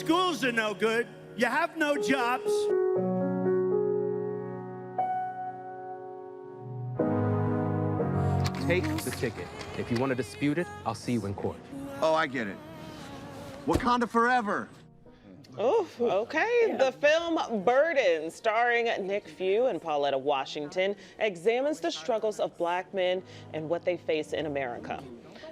Schools are no good. You have no jobs. Take the ticket. If you want to dispute it, I'll see you in court. Oh, I get it. Wakanda forever. Oof, okay. The film Burden, starring Nick Fury and Pauletta Washington, examines the struggles of Black men and what they face in America.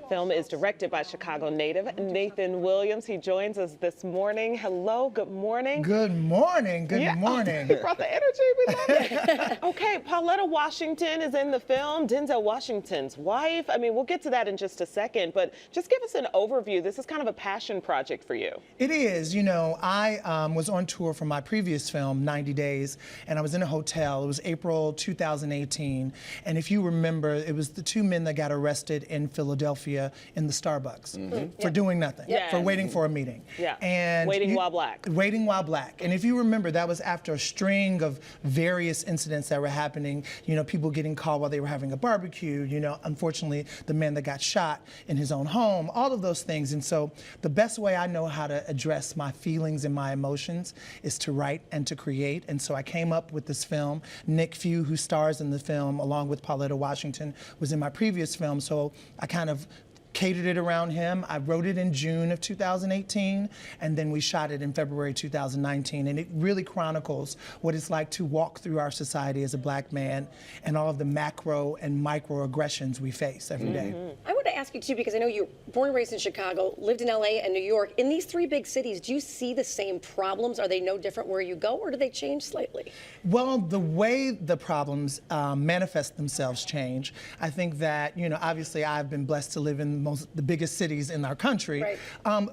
Film is directed by Chicago native Nathan Williams. He joins us this morning. Hello, good morning. Good morning, good morning. You brought the energy, we love it. Okay, Pauletta Washington is in the film, Denzel Washington's wife. I mean, we'll get to that in just a second, but just give us an overview. This is kind of a passion project for you. It is. You know, I was on tour for my previous film, 90 Days, and I was in a hotel. It was April 2018, and if you remember, it was the two men that got arrested in Philadelphia in the Starbucks for doing nothing, for waiting for a meeting. And waiting while black. Waiting while black. And if you remember, that was after a string of various incidents that were happening, you know, people getting caught while they were having a barbecue, you know, unfortunately, the man that got shot in his own home, all of those things. And so the best way I know how to address my feelings and my emotions is to write and to create. And so I came up with this film. Nick Fury, who stars in the film, along with Pauletta Washington, was in my previous film. So I kind of catered it around him. I wrote it in June of 2018, and then we shot it in February 2019. And it really chronicles what it's like to walk through our society as a black man and all of the macro and micro aggressions we face every day. I want to ask you too, because I know you're born and raised in Chicago, lived in LA and New York. In these three big cities, do you see the same problems? Are they no different where you go, or do they change slightly? Well, the way the problems manifest themselves change. I think that, you know, obviously I've been blessed to live in the biggest cities in our country,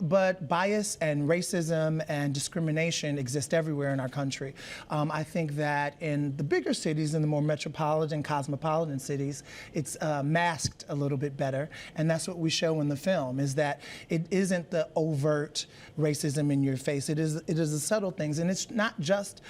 but bias and racism and discrimination exist everywhere in our country. I think that in the bigger cities, in the more metropolitan, cosmopolitan cities, it's masked a little bit better, and that's what we show in the film, is that it isn't the overt racism in your face. It is the subtle things, and it's not just,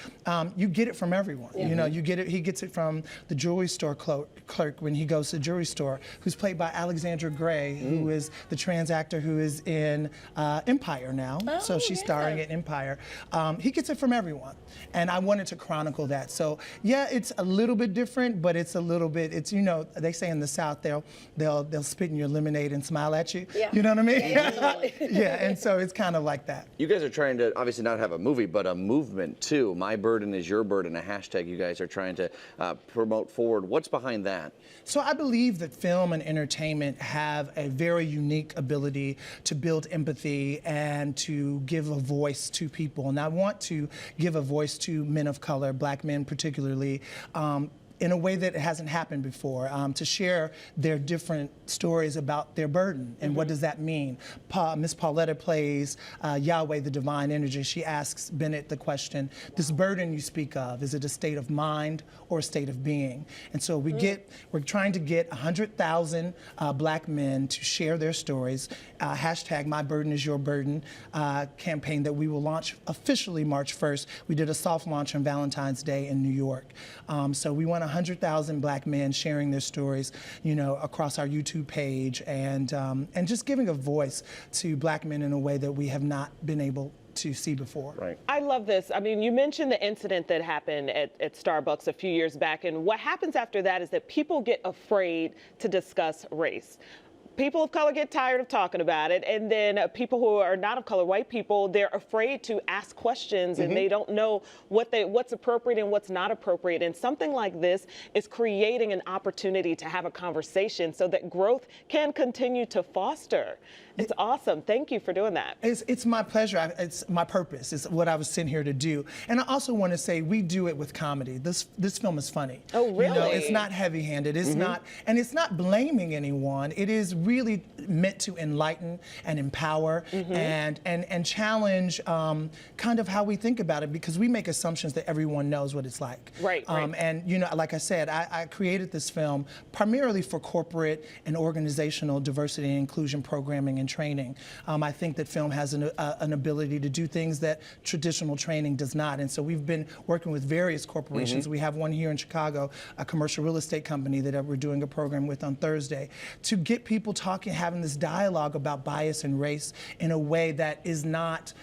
you get it from everyone. You know, you get it, he gets it from the jewelry store clerk when he goes to the jewelry store, who's played by Alexandra Gray, who is the trans actor who is in Empire now. So she's starring in Empire. He gets it from everyone. And I wanted to chronicle that. So yeah, it's a little bit different, but it's a little bit, it's, you know, they say in the South, they'll spit in your lemonade and smile at you. You know what I mean? Yeah, and so it's kind of like that. You guys are trying to obviously not have a movie, but a movement too. My burden is your burden, a hashtag you guys are trying to promote forward. What's behind that? So I believe that film and entertainment have a very unique ability to build empathy and to give a voice to people. And I want to give a voice to men of color, black men particularly, in a way that it hasn't happened before, to share their different stories about their burden and what does that mean. Miss Pauletta plays Yahweh, the divine energy. She asks Bennett the question, this burden you speak of, is it a state of mind or a state of being? And so we're trying to get 100,000 black men to share their stories. Hashtag My Burden Is Your Burden campaign that we will launch officially March 1st. We did a soft launch on Valentine's Day in New York. So we want 100,000 black men sharing their stories, you know, across our YouTube page, and just giving a voice to black men in a way that we have not been able to see before. Right. I love this. I mean, you mentioned the incident that happened at Starbucks a few years back, and what happens after that is that people get afraid to discuss race. People of color get tired of talking about it, and then people who are not of color, white people, they're afraid to ask questions, and they don't know what's appropriate and what's not appropriate. And something like this is creating an opportunity to have a conversation so that growth can continue to foster. It's awesome. Thank you for doing that. It's my pleasure. It's my purpose. It's what I was sent here to do. And I also want to say we do it with comedy. This film is funny. Oh, really? You know, it's not heavy-handed. It's not, and it's not blaming anyone. It is really meant to enlighten and empower and challenge kind of how we think about it, because we make assumptions that everyone knows what it's like. Right. And you know, like I said, I created this film primarily for corporate and organizational diversity and inclusion programming and training. I think that film has an ability to do things that traditional training does not. And so we've been working with various corporations. We have one here in Chicago, a commercial real estate company that we're doing a program with on Thursday, to get people talking, having this dialogue about bias and race in a way that is not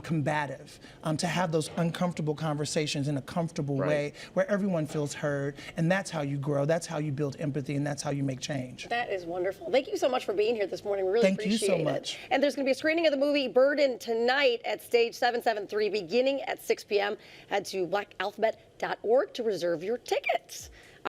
combative, to have those uncomfortable conversations in a comfortable way where everyone feels heard, and that's how you grow, that's how you build empathy, and that's how you make change. That is wonderful. Thank you so much for being here this morning. We really Thank you appreciate so much. it. And there's going to be a screening of the movie Burden tonight at Stage 773 beginning at 6 p.m. Head to blackalphabet.org to reserve your tickets.